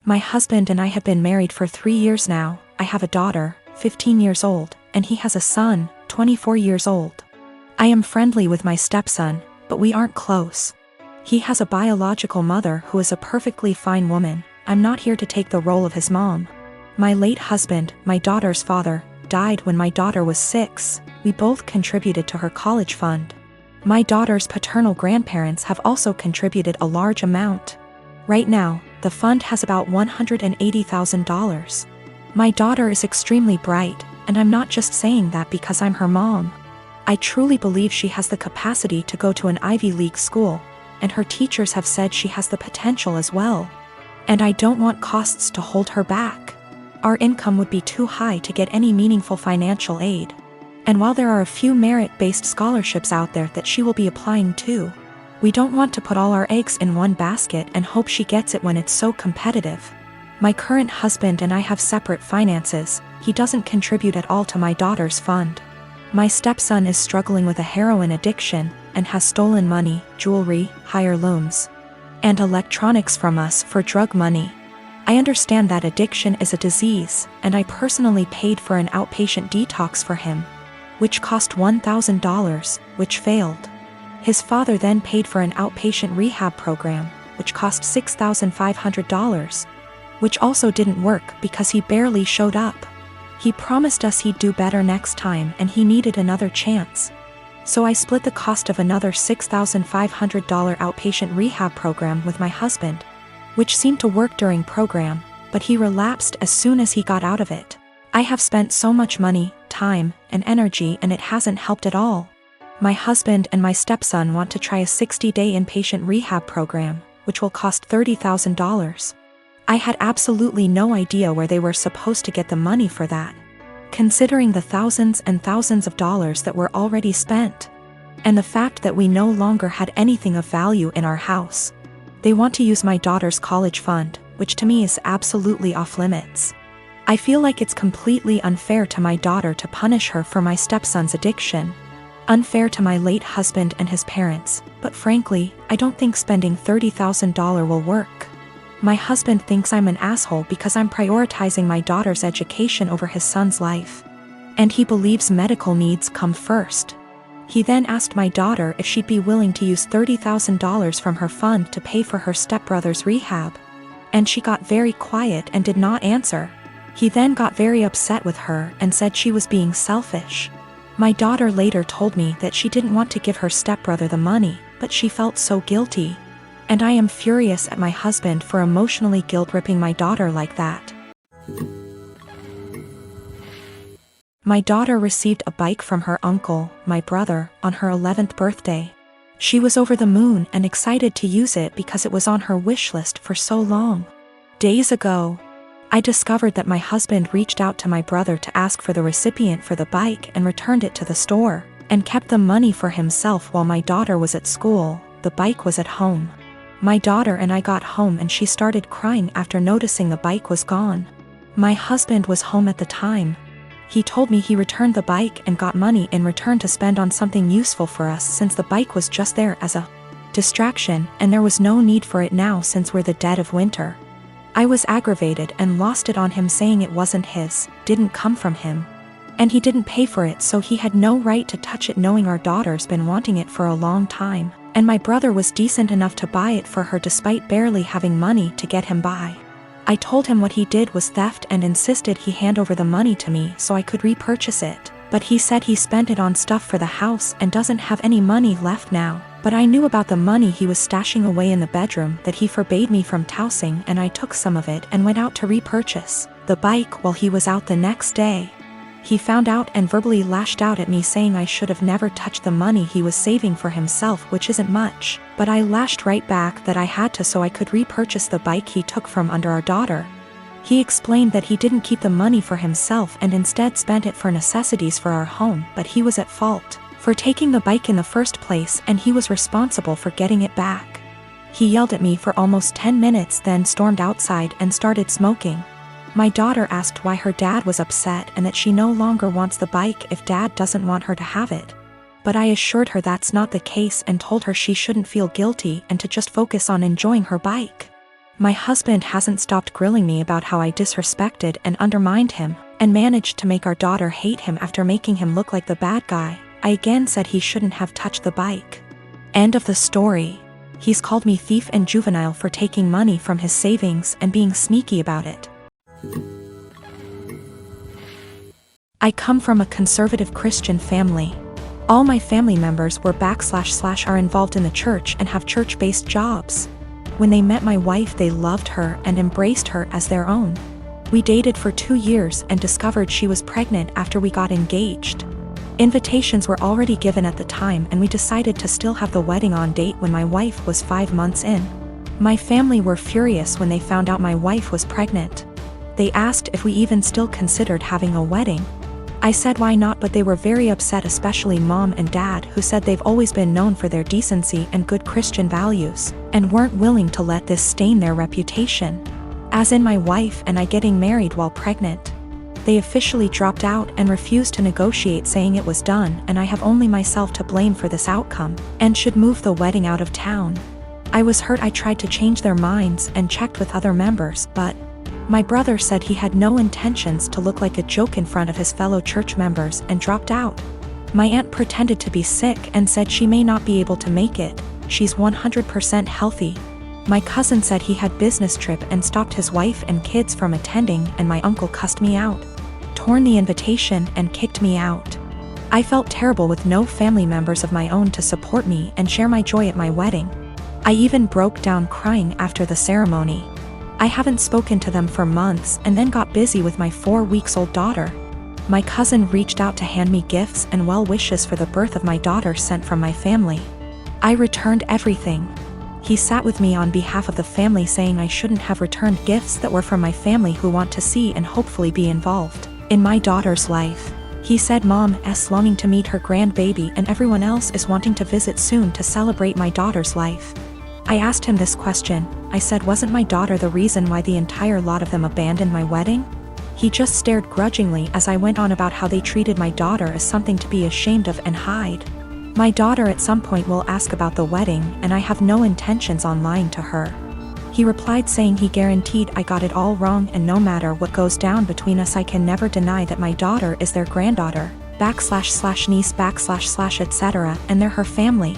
My husband and I have been married for 3 years now. I have a daughter, 15 years old, and he has a son, 24 years old. I am friendly with my stepson, but we aren't close. He has a biological mother who is a perfectly fine woman. I'm not here to take the role of his mom. My late husband, my daughter's father, died when my daughter was 6. We both contributed to her college fund. My daughter's paternal grandparents have also contributed a large amount. Right now, the fund has about $180,000. My daughter is extremely bright, and I'm not just saying that because I'm her mom. I truly believe she has the capacity to go to an Ivy League school, and her teachers have said she has the potential as well. And I don't want costs to hold her back. Our income would be too high to get any meaningful financial aid. And while there are a few merit-based scholarships out there that she will be applying to, we don't want to put all our eggs in one basket and hope she gets it when it's so competitive. My current husband and I have separate finances. He doesn't contribute at all to my daughter's fund. My stepson is struggling with a heroin addiction and has stolen money, jewelry, hire looms, and electronics from us for drug money. I understand that addiction is a disease, and I personally paid for an outpatient detox for him, which cost $1,000, which failed. His father then paid for an outpatient rehab program, which cost $6,500, which also didn't work because he barely showed up. He promised us he'd do better next time and he needed another chance. So I split the cost of another $6,500 outpatient rehab program with my husband, which seemed to work during program, but he relapsed as soon as he got out of it. I have spent so much money, time, and energy and it hasn't helped at all. My husband and my stepson want to try a 60-day inpatient rehab program, which will cost $30,000. I had absolutely no idea where they were supposed to get the money for that, considering the thousands and thousands of dollars that were already spent, and the fact that we no longer had anything of value in our house. They want to use my daughter's college fund, which to me is absolutely off limits. I feel like it's completely unfair to my daughter to punish her for my stepson's addiction. Unfair to my late husband and his parents, but frankly, I don't think spending $30,000 will work. My husband thinks I'm an asshole because I'm prioritizing my daughter's education over his son's life. And he believes medical needs come first. He then asked my daughter if she'd be willing to use $30,000 from her fund to pay for her stepbrother's rehab. And she got very quiet and did not answer. He then got very upset with her and said she was being selfish. My daughter later told me that she didn't want to give her stepbrother the money, but she felt so guilty. And I am furious at my husband for emotionally guilt-tripping my daughter like that. My daughter received a bike from her uncle, my brother, on her 11th birthday. She was over the moon and excited to use it because it was on her wish list for so long. Days ago, I discovered that my husband reached out to my brother to ask for the recipient for the bike and returned it to the store, and kept the money for himself while my daughter was at school. The bike was at home. My daughter and I got home and she started crying after noticing the bike was gone. My husband was home at the time. He told me he returned the bike and got money in return to spend on something useful for us since the bike was just there as a distraction and there was no need for it now since we're the dead of winter. I was aggravated and lost it on him saying it wasn't his, didn't come from him. And he didn't pay for it so he had no right to touch it knowing our daughter's been wanting it for a long time. And my brother was decent enough to buy it for her despite barely having money to get him by. I told him what he did was theft and insisted he hand over the money to me so I could repurchase it. But he said he spent it on stuff for the house and doesn't have any money left now. But I knew about the money he was stashing away in the bedroom that he forbade me from tossing and I took some of it and went out to repurchase the bike while he was out the next day. He found out and verbally lashed out at me saying I should have never touched the money he was saving for himself, which isn't much, but I lashed right back that I had to so I could repurchase the bike he took from under our daughter. He explained that he didn't keep the money for himself and instead spent it for necessities for our home, but he was at fault for taking the bike in the first place and he was responsible for getting it back. He yelled at me for almost 10 minutes then stormed outside and started smoking. My daughter asked why her dad was upset and that she no longer wants the bike if dad doesn't want her to have it. But I assured her that's not the case and told her she shouldn't feel guilty and to just focus on enjoying her bike. My husband hasn't stopped grilling me about how I disrespected and undermined him, and managed to make our daughter hate him after making him look like the bad guy. I again said he shouldn't have touched the bike. End of the story. He's called me thief and juvenile for taking money from his savings and being sneaky about it. I come from a conservative Christian family. All my family members were / are involved in the church and have church-based jobs. When they met my wife, they loved her and embraced her as their own. We dated for 2 years and discovered she was pregnant after we got engaged. Invitations were already given at the time, and we decided to still have the wedding on date when my wife was 5 months in. My family were furious when they found out my wife was pregnant. They asked if we even still considered having a wedding. I said why not, but they were very upset, especially mom and dad, who said they've always been known for their decency and good Christian values, and weren't willing to let this stain their reputation. As in my wife and I getting married while pregnant. They officially dropped out and refused to negotiate, saying it was done and I have only myself to blame for this outcome, and should move the wedding out of town. I was hurt. I tried to change their minds and checked with other members, but my brother said he had no intentions to look like a joke in front of his fellow church members and dropped out. My aunt pretended to be sick and said she may not be able to make it. She's 100% healthy. My cousin said he had business trip and stopped his wife and kids from attending, and my uncle cussed me out, torn the invitation and kicked me out. I felt terrible with no family members of my own to support me and share my joy at my wedding. I even broke down crying after the ceremony. I haven't spoken to them for months and then got busy with my 4-week-old daughter. My cousin reached out to hand me gifts and well wishes for the birth of my daughter sent from my family. I returned everything. He sat with me on behalf of the family, saying I shouldn't have returned gifts that were from my family who want to see and hopefully be involved in my daughter's life. He said Mom's longing to meet her grandbaby and everyone else is wanting to visit soon to celebrate my daughter's life. I asked him this question. I said, wasn't my daughter the reason why the entire lot of them abandoned my wedding? He just stared grudgingly as I went on about how they treated my daughter as something to be ashamed of and hide. My daughter at some point will ask about the wedding, and I have no intentions on lying to her. He replied saying he guaranteed I got it all wrong, and no matter what goes down between us I can never deny that my daughter is their granddaughter, //niece / etc., and they're her family.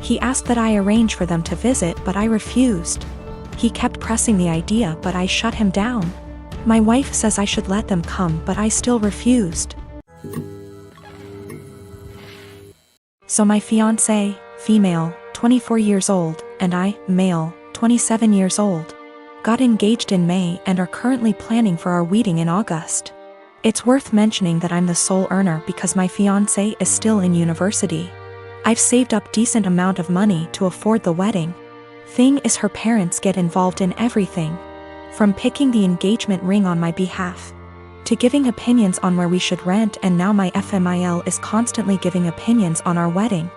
He asked that I arrange for them to visit, but I refused. He kept pressing the idea, but I shut him down. My wife says I should let them come, but I still refused. So my fiancé, female, 24 years old, and I, male, 27 years old, got engaged in May and are currently planning for our wedding in August. It's worth mentioning that I'm the sole earner because my fiancé is still in university. I've saved up decent amount of money to afford the wedding. Thing is, her parents get involved in everything, from picking the engagement ring on my behalf, to giving opinions on where we should rent, and now my FMIL is constantly giving opinions on our wedding.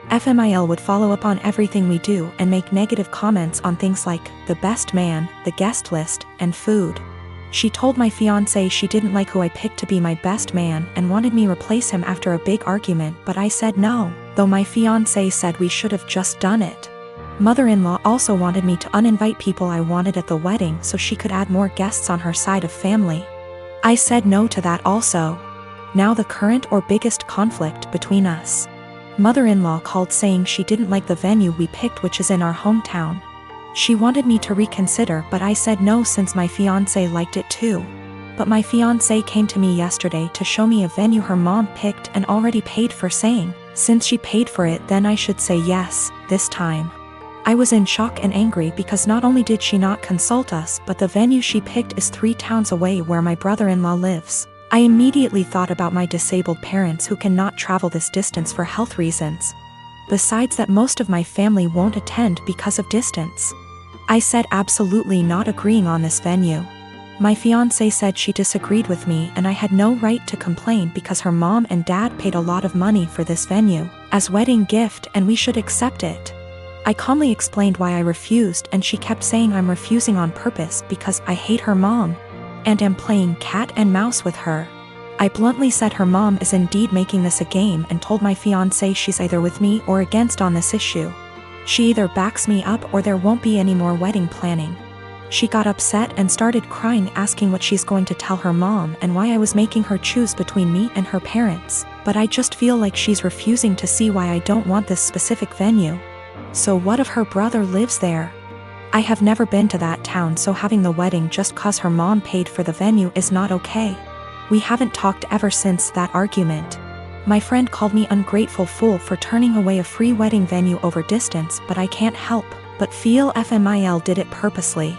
FMIL would follow up on everything we do and make negative comments on things like the best man, the guest list, and food. She told my fiancé she didn't like who I picked to be my best man and wanted me replace him after a big argument, but I said no, though my fiancé said we should have just done it. Mother-in-law also wanted me to uninvite people I wanted at the wedding so she could add more guests on her side of family. I said no to that also. Now the current or biggest conflict between us. Mother-in-law called saying she didn't like the venue we picked, which is in our hometown. She wanted me to reconsider, but I said no since my fiancé liked it too. But my fiancé came to me yesterday to show me a venue her mom picked and already paid for, saying, since she paid for it then I should say yes, this time. I was in shock and angry because not only did she not consult us, but the venue she picked is 3 towns away where my brother-in-law lives. I immediately thought about my disabled parents who cannot travel this distance for health reasons. Besides that, most of my family won't attend because of distance. I said absolutely not, agreeing on this venue. My fiancé said she disagreed with me and I had no right to complain because her mom and dad paid a lot of money for this venue as wedding gift and we should accept it. I calmly explained why I refused, and she kept saying I'm refusing on purpose because I hate her mom and am playing cat and mouse with her. I bluntly said her mom is indeed making this a game and told my fiancé she's either with me or against on this issue. She either backs me up or there won't be any more wedding planning. She got upset and started crying, asking what she's going to tell her mom and why I was making her choose between me and her parents, but I just feel like she's refusing to see why I don't want this specific venue. So what if her brother lives there? I have never been to that town, so having the wedding just cause her mom paid for the venue is not okay. We haven't talked ever since that argument. My friend called me ungrateful fool for turning away a free wedding venue over distance, but I can't help but feel FMIL did it purposely.